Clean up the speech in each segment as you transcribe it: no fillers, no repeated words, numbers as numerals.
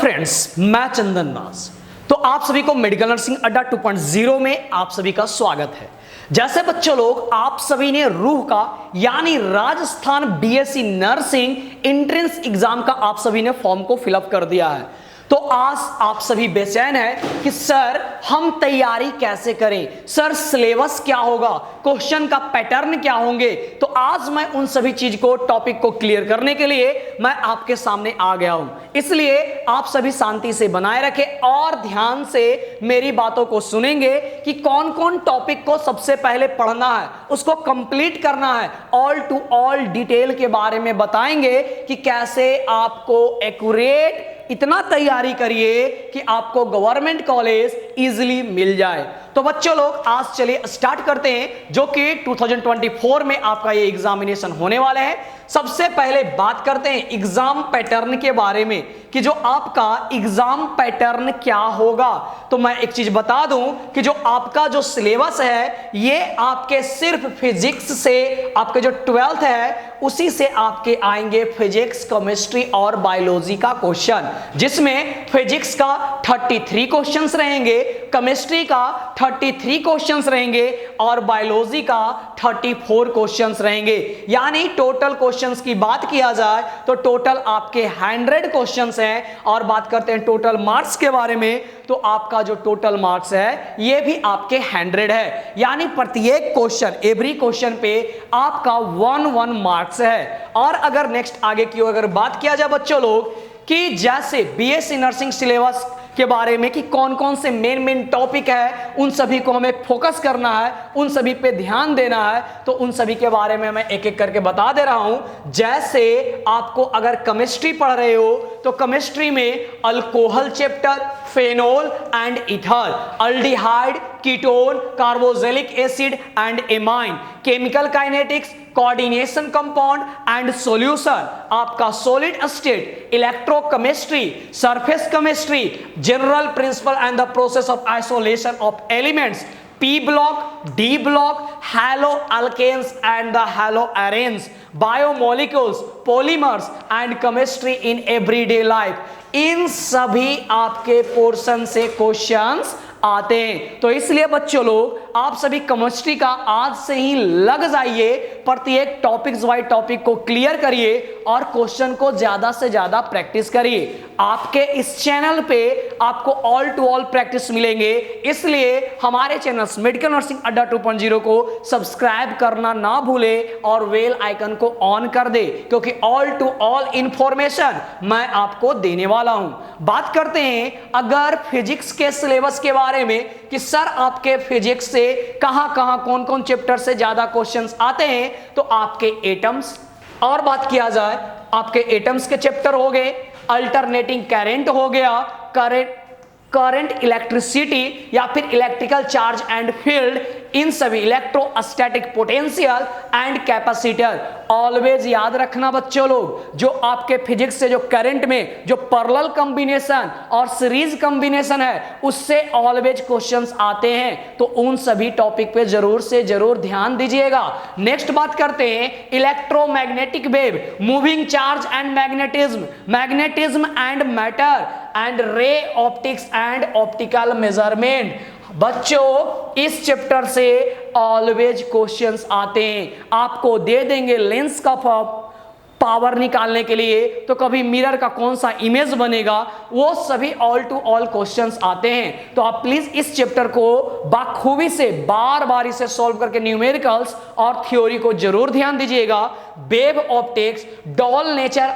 Friends, मैं चंदन दास। तो आप सभी को मेडिकल नर्सिंग अड्डा 2.0 में आप सभी का स्वागत है। जैसे बच्चों लोग आप सभी ने रूह का यानी Rajasthan BSc nursing entrance exam का आप सभी ने फॉर्म को फिलअप कर दिया है। तो आज आप सभी बेचैन है कि सर हम तैयारी कैसे करें, सर सिलेबस क्या होगा, क्वेश्चन का पैटर्न क्या होंगे। तो आज मैं उन सभी चीज को टॉपिक को क्लियर करने के लिए मैं आपके सामने आ गया हूं। इसलिए आप सभी शांति से बनाए रखें और ध्यान से मेरी बातों को सुनेंगे कि कौन कौन टॉपिक को सबसे पहले पढ़ना है, उसको कंप्लीट करना है। ऑल टू ऑल डिटेल के बारे में बताएंगे कि कैसे आपको एक्यूरेट इतना तैयारी करिए कि आपको गवर्नमेंट कॉलेज इजीली मिल जाए। तो बच्चों लोग आज चलिए स्टार्ट करते हैं, जो कि 2024 में आपका ये एग्जामिनेशन होने वाला है। सबसे पहले बात करते हैं एग्जाम पैटर्न के बारे में कि जो आपका एग्जाम पैटर्न क्या होगा। तो मैं एक चीज बता दूं कि जो आपका जो सिलेबस है ये आपके सिर्फ फिजिक्स से, आपके जो 12th है उसी से आपके आएंगे फिजिक्स, केमिस्ट्री और बायोलॉजी का क्वेश्चन, जिसमें फिजिक्स का 33 क्वेश्चंस रहेंगे, केमिस्ट्री का 33 क्वेश्चंस रहेंगे और बायोलॉजी का 34 क्वेश्चंस रहेंगे। यानी टोटल क्वेश्चंस की बात किया जाए तो टोटल आपके 100 क्वेश्चंस हैं। और बात करते हैं टोटल मार्क्स के बारे में, तो आपका जो टोटल मार्क्स है ये भी आपके 100 है। यानी प्रत्येक क्वेश्चन, एवरी क्वेश्चन पे आपका 1 मार्क्स है। और अगर नेक्स्ट आगे की अगर बात किया जाए बच्चों लोग कि जैसे बीएससी नर्सिंग सिलेबस के बारे में कि कौन कौन से मेन टॉपिक है, उन सभी को हमें फोकस करना है, उन सभी पे ध्यान देना है। तो उन सभी के बारे में मैं एक एक करके बता दे रहा हूं। जैसे आपको अगर केमिस्ट्री पढ़ रहे हो तो केमिस्ट्री में alcohol chapter, phenol and ether, aldehyde, ketone, carboxylic acid and amine, chemical kinetics, coordination compound and solution, आपका solid state, electrochemistry, surface chemistry, general principle and the process of isolation of elements, P block, D block, halo alkanes and the halo arenes, biomolecules, polymers and chemistry in everyday life। इन सभी आपके portion से questions आते हैं। तो इसलिए बच्चों लोग आप सभी केमिस्ट्री का आज से ही लग जाइए, प्रत्येक टॉपिक्स वाइज टॉपिक को क्लियर करिए और क्वेश्चन को ज्यादा से ज्यादा प्रैक्टिस करिए। आपके इस चैनल पे आपको ऑल टू ऑल प्रैक्टिस मिलेंगे, इसलिए हमारे चैनल मेडिकल नर्सिंग अड्डा 2.0 को सब्सक्राइब करना ना भूले और बेल आइकन को ऑन कर दे, क्योंकि ऑल टू ऑल इंफॉर्मेशन मैं आपको देने वाला हूं। बात करते हैं अगर फिजिक्स के सिलेबस के बारे में कि सर आपके फिजिक्स से कहां कहां कौन कौन चैप्टर से ज्यादा क्वेश्चंस आते हैं, तो आपके एटम्स, और बात किया जाए आपके एटम्स के चैप्टर हो गए, अल्टरनेटिंग करंट हो गया, करंट इलेक्ट्रिसिटी या फिर इलेक्ट्रिकल चार्ज एंड फील्ड, इन सभी electrostatic potential and capacitor. Always याद रखना बच्चों लोग, जो आपके फिजिक्स से जो करंट में जो पैरेलल कॉम्बिनेशन और सीरीज कॉम्बिनेशन है उससे ऑलवेज क्वेश्चंस आते हैं। तो उन सभी टॉपिक पे जरूर से जरूर ध्यान दीजिएगा। नेक्स्ट बात करते हैं electromagnetic wave, moving charge and magnetism, magnetism and matter and ray optics and optical measurement. बच्चों इस चैप्टर से ऑलवेज क्वेश्चंस आते हैं। आपको दे देंगे लेंस का पावर निकालने के लिए, तो कभी मिरर का कौन सा इमेज बनेगा, वो सभी ऑल टू ऑल क्वेश्चंस आते हैं। तो आप प्लीज इस चैप्टर को बाखूबी से बार बार इसे सॉल्व करके न्यूमेरिकल्स और थ्योरी को जरूर ध्यान दीजिएगा। Wave optics, doll nature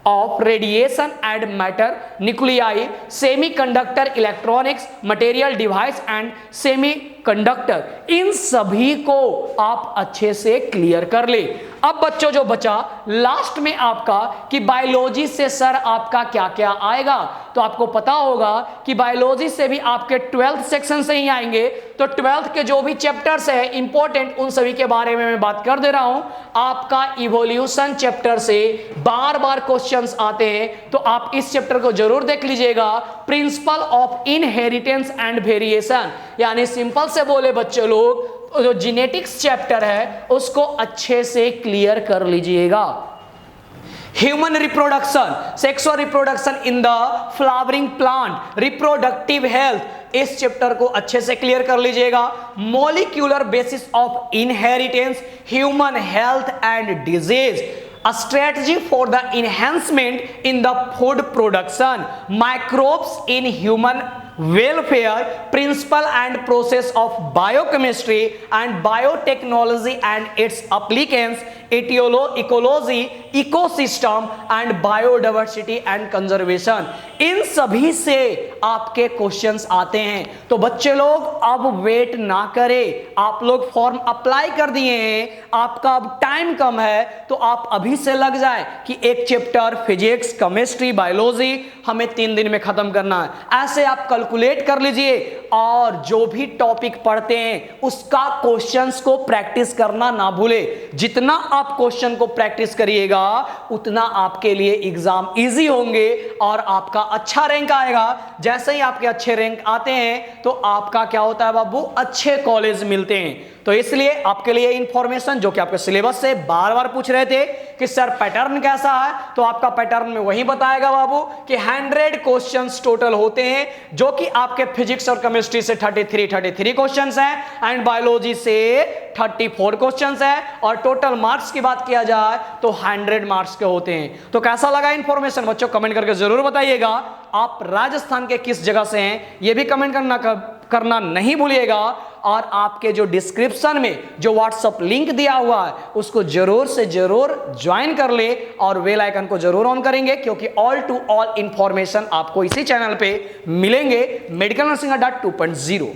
of radiation and matter, nuclei, semiconductor electronics, material device and semiconductor, इन सभी को आप अच्छे से क्लियर कर ले। अब बच्चों जो बचा लास्ट में आपका कि बायोलॉजी से सर आपका क्या क्या आएगा, तो आपको पता होगा कि बायोलॉजी से भी आपके 12th सेक्शन से ही आएंगे। तो 12th के जो भी चैप्टर्स है इंपॉर्टेंट, उन सभी के बारे में मैं बात कर दे रहा हूं। आपका इवोल्यूशन चैप्टर से बार बार क्वेश्चंस आते हैं, तो आप इस चैप्टर को जरूर देख लीजिएगा। Principle of inheritance and variation, यानी सिंपल से बोले बच्चों लोग जो जेनेटिक्स चैप्टर है उसको अच्छे से क्लियर कर लीजिएगा। Human reproduction, sexual reproduction in the flowering plant, reproductive health, इस चैप्टर को अच्छे से क्लियर कर लीजिएगा। Molecular basis of inheritance, human health and disease, a strategy for the enhancement in the food production, microbes in human welfare, principle and process of biochemistry and biotechnology and its applicants, ecology, ecosystem and biodiversity and conservation, इन सभी से आपके questions आते हैं। तो बच्चे लोग अब wait ना करें, आप लोग फॉर्म अप्लाई कर दिए हैं, आपका अब टाइम कम है, तो आप अभी से लग जाए कि एक चैप्टर फिजिक्स, केमिस्ट्री, बायोलॉजी हमें 3 दिन में खत्म करना है। ऐसे आप कैलकुलेट कर लीजिए और जो भी टॉपिक पढ़ते हैं उसका क्वेश्चंस को प्रैक्टिस करना ना भूले। जितना आप क्वेश्चन को प्रैक्टिस करिएगा उतना आपके लिए एग्जाम इजी होंगे और आपका अच्छा रैंक आएगा। जैसे ही आपके अच्छे रैंक आते हैं तो आपका क्या होता है बाबू, अच्छे कॉलेज मिलते हैं। तो इसलिए आपके लिए इंफॉर्मेशन जो कि आपके सिलेबस से बार बार पूछ रहे थे कि सर पैटर्न कैसा है, तो आपका पैटर्न में वही बताएगा बाबू कि 100 क्वेश्चंस टोटल होते हैं, जो कि आपके फिजिक्स और केमिस्ट्री से 33 क्वेश्चंस हैं एंड बायोलॉजी से 34 क्वेश्चंस है, और टोटल मार्क्स की बात किया जाए तो 100 मार्क्स के होते हैं। तो कैसा लगा इंफॉर्मेशन बच्चों, कमेंट करके जरूर बताइएगा। आप राजस्थान के किस जगह से हैं ये भी कमेंट करना नहीं भूलिएगा, और आपके जो डिस्क्रिप्शन में जो व्हाट्सएप लिंक दिया हुआ है उसको जरूर से जरूर ज्वाइन कर ले और बेल आइकन को जरूर ऑन करेंगे, क्योंकि ऑल टू ऑल इंफॉर्मेशन आपको इसी चैनल पे मिलेंगे, मेडिकल नर्सिंग अड्डा 2.0।